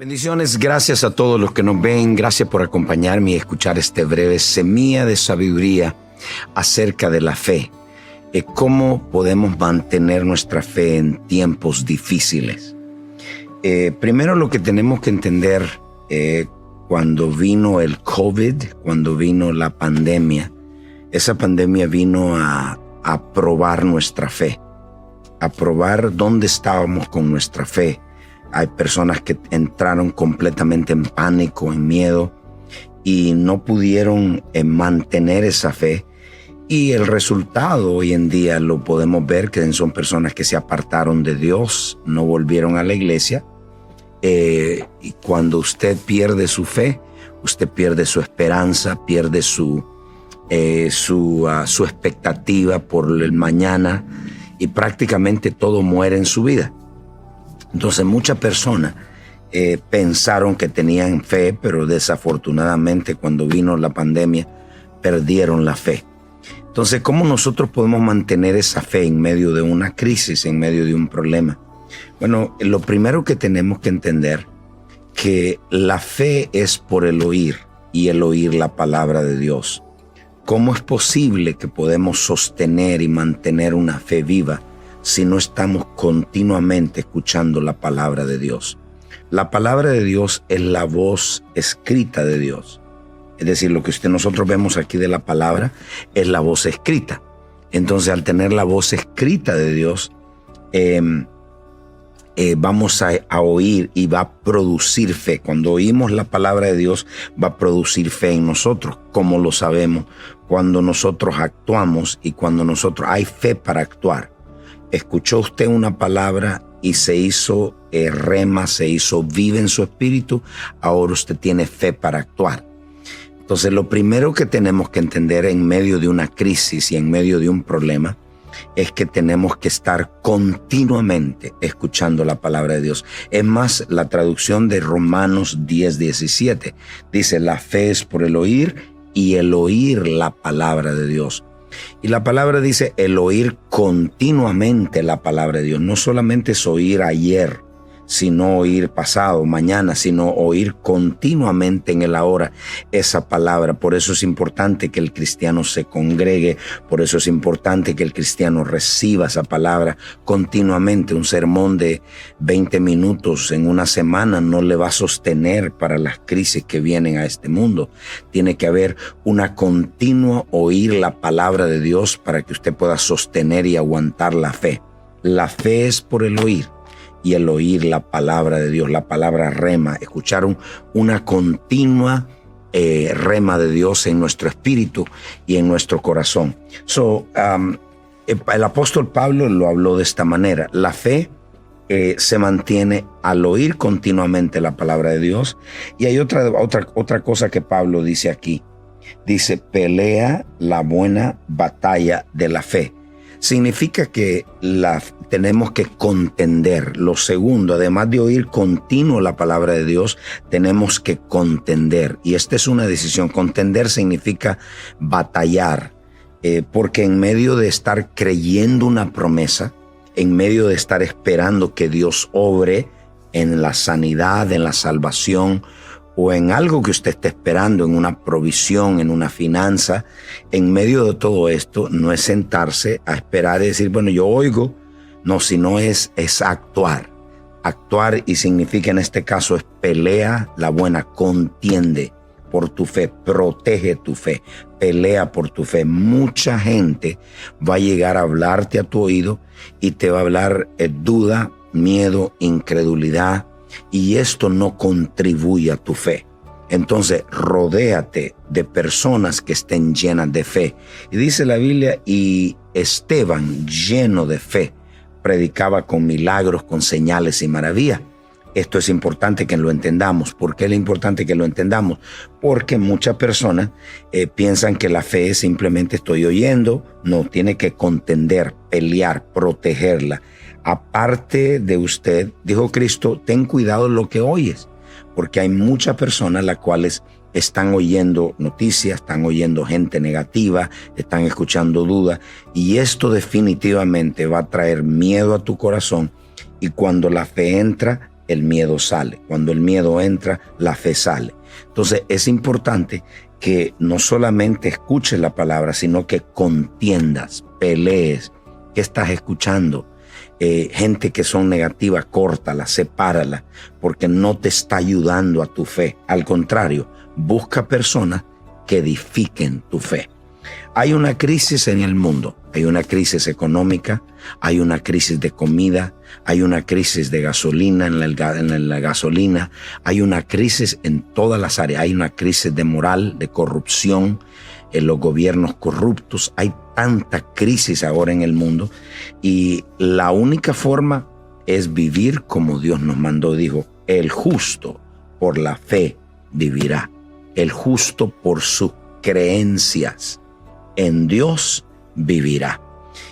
Bendiciones, gracias a todos los que nos ven, gracias por acompañarme y escuchar este breve semilla de sabiduría acerca de la fe. ¿Cómo podemos mantener nuestra fe en tiempos difíciles? Primero lo que tenemos que entender, cuando vino el COVID, cuando vino la pandemia, esa pandemia vino a probar nuestra fe, a probar dónde estábamos con nuestra fe. Hay personas que entraron completamente en pánico, en miedo, y no pudieron mantener esa fe. Y el resultado hoy en día lo podemos ver, que son personas que se apartaron de Dios, no volvieron a la iglesia. Y cuando usted pierde su fe, usted pierde su esperanza, pierde su expectativa por el mañana, y prácticamente todo muere en su vida. Entonces muchas personas pensaron que tenían fe, pero desafortunadamente cuando vino la pandemia perdieron la fe. Entonces, ¿cómo nosotros podemos mantener esa fe en medio de una crisis, en medio de un problema? Bueno, lo primero que tenemos que entender que la fe es por el oír, y el oír la palabra de Dios. ¿Cómo es posible que podemos sostener y mantener una fe viva si no estamos continuamente escuchando la palabra de Dios? La palabra de Dios es la voz escrita de Dios. Es decir, lo que nosotros vemos aquí de la palabra es la voz escrita. Entonces, al tener la voz escrita de Dios, vamos a oír y va a producir fe. Cuando oímos la palabra de Dios, va a producir fe en nosotros. ¿Cómo lo sabemos? Cuando nosotros actuamos y cuando nosotros hay fe para actuar. Escuchó usted una palabra y se hizo rema, se hizo viva en su espíritu, ahora usted tiene fe para actuar. Entonces, lo primero que tenemos que entender en medio de una crisis y en medio de un problema es que tenemos que estar continuamente escuchando la palabra de Dios. Es más, la traducción de Romanos 10:17 dice: la fe es por el oír, y el oír la palabra de Dios. Y la palabra dice el oír continuamente la palabra de Dios. No solamente es oír ayer, sino oír pasado, mañana, sino oír continuamente en el ahora esa palabra. Por eso es importante que el cristiano se congregue, por eso es importante que el cristiano reciba esa palabra continuamente. Un sermón de 20 minutos en una semana no le va a sostener para las crisis que vienen a este mundo. Tiene que haber una continua oír la palabra de Dios para que usted pueda sostener y aguantar la fe. La fe es por el oír, y el oír la palabra de Dios, la palabra rema, escuchar una continua rema de Dios en nuestro espíritu y en nuestro corazón. El apóstol Pablo lo habló de esta manera. La fe se mantiene al oír continuamente la palabra de Dios. Y hay otra cosa que Pablo dice aquí. Dice: pelea la buena batalla de la fe. Significa que tenemos que contender. Lo segundo, además de oír continuo la palabra de Dios, tenemos que contender. Y esta es una decisión. Contender significa batallar, porque en medio de estar creyendo una promesa, en medio de estar esperando que Dios obre en la sanidad, en la salvación, o en algo que usted esté esperando, en una provisión, en una finanza, en medio de todo esto, no es sentarse a esperar y decir, bueno, yo oigo, no, sino es actuar. Actuar, y significa en este caso es pelea la buena, contiende por tu fe, protege tu fe, pelea por tu fe. Mucha gente va a llegar a hablarte a tu oído y te va a hablar duda, miedo, incredulidad, y esto no contribuye a tu fe. Entonces, rodéate de personas que estén llenas de fe. Y dice la Biblia, y Esteban, lleno de fe, predicaba con milagros, con señales y maravillas. Esto es importante que lo entendamos. ¿Por qué es importante que lo entendamos? Porque muchas personas piensan que la fe es simplemente estoy oyendo. No, tiene que contender, pelear, protegerla. Aparte de usted, dijo Cristo, ten cuidado lo que oyes, porque hay muchas personas las cuales están oyendo noticias, están oyendo gente negativa, están escuchando dudas, y esto definitivamente va a traer miedo a tu corazón, y cuando la fe entra, el miedo sale. Cuando el miedo entra, la fe sale. Entonces es importante que no solamente escuches la palabra, sino que contiendas, pelees. ¿Qué estás escuchando? Gente que son negativas, córtala, sepárala, porque no te está ayudando a tu fe. Al contrario, busca personas que edifiquen tu fe. Hay una crisis en el mundo, hay una crisis económica, hay una crisis de comida, hay una crisis de gasolina en la gasolina, hay una crisis en todas las áreas, hay una crisis de moral, de corrupción, en los gobiernos corruptos, hay tanta crisis ahora en el mundo y la única forma es vivir como Dios nos mandó. Dijo, el justo por la fe vivirá, el justo por sus creencias en Dios vivirá.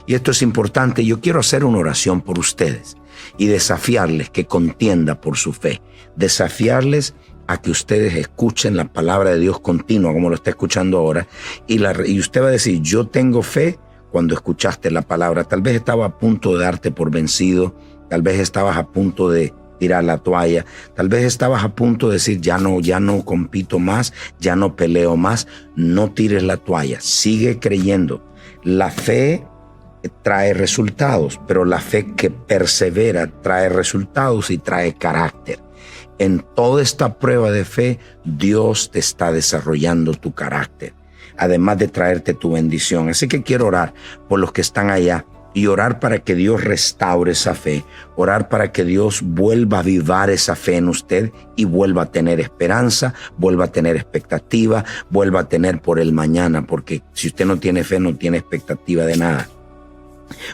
Y esto es importante. Yo quiero hacer una oración por ustedes y desafiarles que contienda por su fe, desafiarles a que ustedes escuchen la palabra de Dios continua como lo está escuchando ahora y usted va a decir, yo tengo fe cuando escuchaste la palabra. Tal vez estaba a punto de darte por vencido, tal vez estabas a punto de tirar la toalla, tal vez estabas a punto de decir, ya no compito más, ya no peleo más. No tires la toalla, sigue creyendo. La fe trae resultados, pero la fe que persevera trae resultados y trae carácter. En toda esta prueba de fe, Dios te está desarrollando tu carácter, además de traerte tu bendición. Así que quiero orar por los que están allá y orar para que Dios restaure esa fe, orar para que Dios vuelva a avivar esa fe en usted y vuelva a tener esperanza, vuelva a tener expectativa, vuelva a tener por el mañana, porque si usted no tiene fe, no tiene expectativa de nada.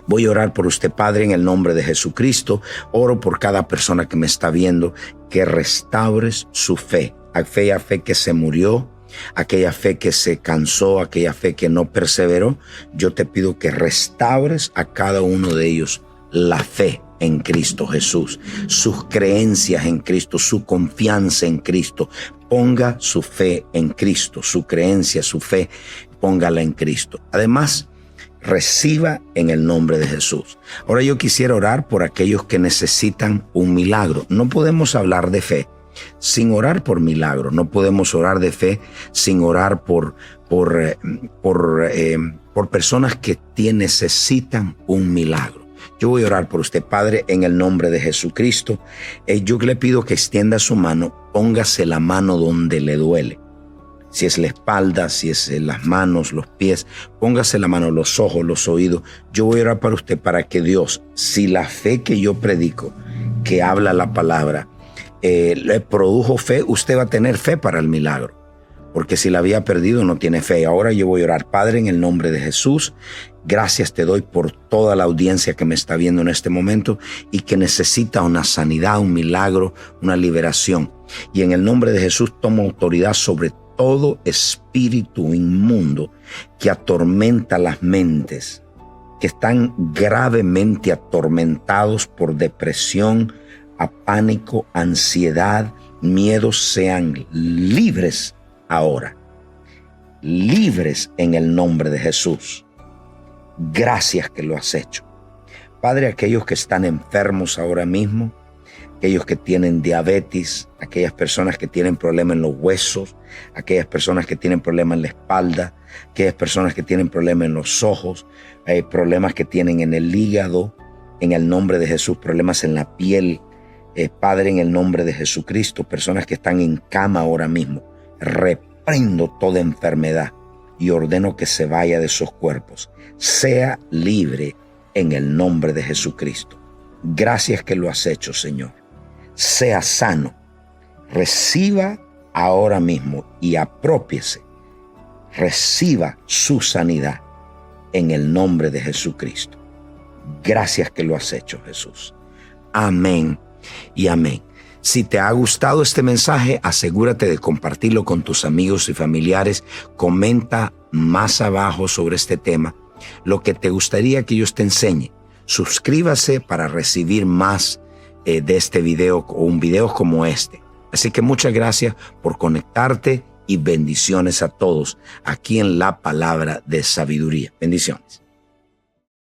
Voy a orar por usted, Padre, en el nombre de Jesucristo. Oro por cada persona que me está viendo, que restaures su fe. Aquella fe que se murió, aquella fe que se cansó, aquella fe que no perseveró. Yo te pido que restaures a cada uno de ellos la fe en Cristo Jesús, sus creencias en Cristo, su confianza en Cristo. Ponga su fe en Cristo, su creencia, su fe, póngala en Cristo. Además, reciba en el nombre de Jesús. Ahora yo quisiera orar por aquellos que necesitan un milagro. No podemos hablar de fe sin orar por milagro. No podemos orar de fe sin orar por personas que necesitan un milagro. Yo voy a orar por usted, Padre, en el nombre de Jesucristo. Yo le pido que extienda su mano, póngase la mano donde le duele. Si es la espalda, si es las manos, los pies, póngase la mano, los ojos, los oídos. Yo voy a orar para usted para que Dios, si la fe que yo predico, que habla la palabra, le produjo fe, usted va a tener fe para el milagro. Porque si la había perdido, no tiene fe. Ahora yo voy a orar, Padre, en el nombre de Jesús. Gracias te doy por toda la audiencia que me está viendo en este momento y que necesita una sanidad, un milagro, una liberación. Y en el nombre de Jesús tomo autoridad sobre todo espíritu inmundo que atormenta las mentes, que están gravemente atormentados por depresión, a pánico, ansiedad, miedo, sean libres ahora. Libres en el nombre de Jesús. Gracias que lo has hecho. Padre, aquellos que están enfermos ahora mismo, aquellos que tienen diabetes, aquellas personas que tienen problemas en los huesos, aquellas personas que tienen problemas en la espalda, aquellas personas que tienen problemas en los ojos, problemas que tienen en el hígado, en el nombre de Jesús, problemas en la piel. Padre, en el nombre de Jesucristo, personas que están en cama ahora mismo, reprendo toda enfermedad y ordeno que se vaya de esos cuerpos. Sea libre en el nombre de Jesucristo. Gracias que lo has hecho, Señor. Sea sano. Reciba ahora mismo y apropiese. Reciba su sanidad en el nombre de Jesucristo. Gracias que lo has hecho, Jesús. Amén y amén. Si te ha gustado este mensaje, asegúrate de compartirlo con tus amigos y familiares. Comenta más abajo sobre este tema lo que te gustaría que yo te enseñe. Suscríbase para recibir más de este video o un video como este. Así que muchas gracias por conectarte y bendiciones a todos aquí en La Palabra de Sabiduría. Bendiciones.